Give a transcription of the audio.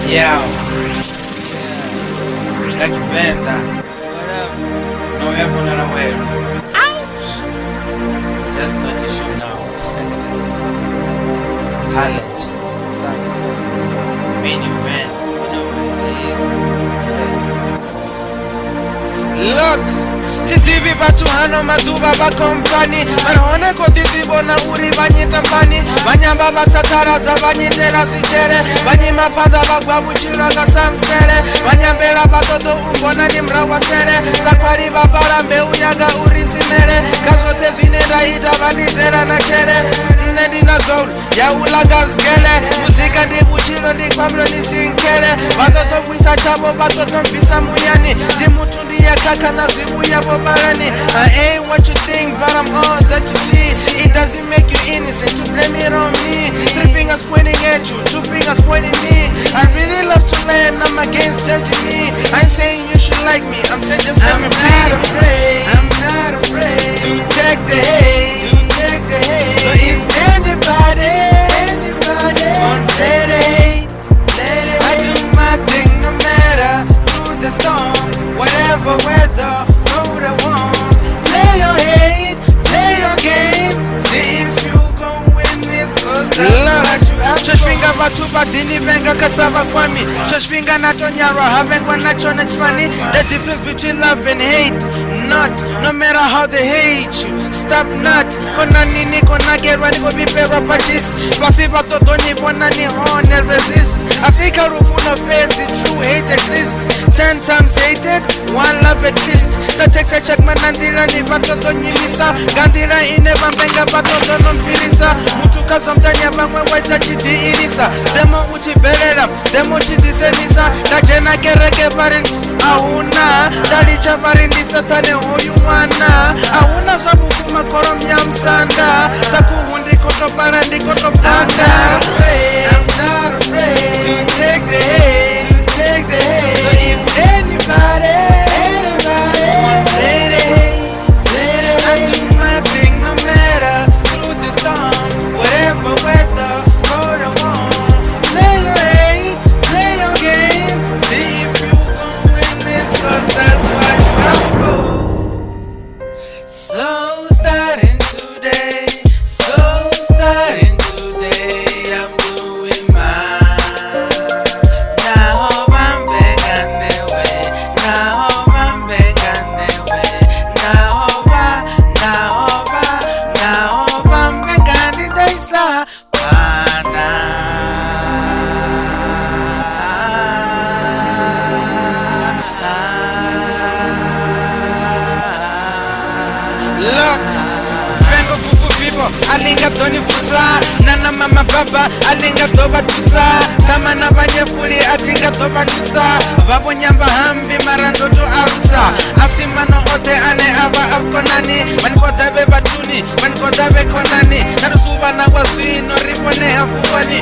Yeah. Black Venda. What up? No me voy a poner a huevo. Ouch! Just thought you should know. College. Main event. You know what it is. Yes. Look! Chitivi bachuhano maduba ba kompani Marhone kotiti bona uri banyita mpani Banyamba batatara za banyitera zichere Banyima pada bagwa buchira ga samsere Banyambera batoto umbona ni mrawa sere Sakwari babara mbeu yaga uri simere Kazote zinenda hita bandizera na chere Nendi na gold ya ulaga zgele Muzika ndi buchiro ndi kwamlo ni sinkere Batoto kwisa chabo batoto mpisa muyani Di mutu ndi ya kaka na zibu ya barani. I ain't what you think, but I'm all that you see. It doesn't make you innocent to blame it on me. 3 fingers pointing at you, 2 fingers pointing me. I really love to learn, I'm against judging me. I ain't saying you should like me, I'm saying just let me be. I'm not afraid to take the hate, So if anybody won't let it, I do my thing no matter through the storm, whatever weather. Play your hate, play your game. See if you gon' win this, cause that's what you have to. Choshpinga batu badini benga kasaba kwami. Choshpinga nato nyaro haven't when nacho funny. The difference between love and hate, not no matter how they hate you. Stop not kona nini kona gerwa ni bipera pachis. Pasi batoto ni bona ni honor resist. Asika rufu no fancy true hate exists. 10 times hated, 1 love at least. Check manandira ni batoto nyimisa. Gandira ineva mbenga batoto no mpirisa. Mutuka zomtanya bangwe waita chidi irisa. Demo uchiberera, demo chidisemisa. Tajena kereke parents, ahuna. Dalicha parindisa tane hoyu wana. Ahuna sabu kuma korom ya msanda. Saku hundi koto parandi koto panda. I'm not afraid to take the hate, So if anybody I do my thing no matter through the storm, whatever weather, cold or warm. Play your hate, play your game. See if you gon' win this, cause that's what you have for. So starting today, I'm doing mine. Now I'm begging the way. Now I'm begging the way. Now I'm begging the isa. Look, vengo fufu vivo, alinga toni fusa. Nana mama baba, alinga toba tusa. Kama na banyefuri, atinga toba tusa. Babo nyamba hambi marandoto arusa. Asimano ote ane aba abkonani. Manikodabe batuni, manikodabe konani. Narusuba na wasui, no ripone hafuwani.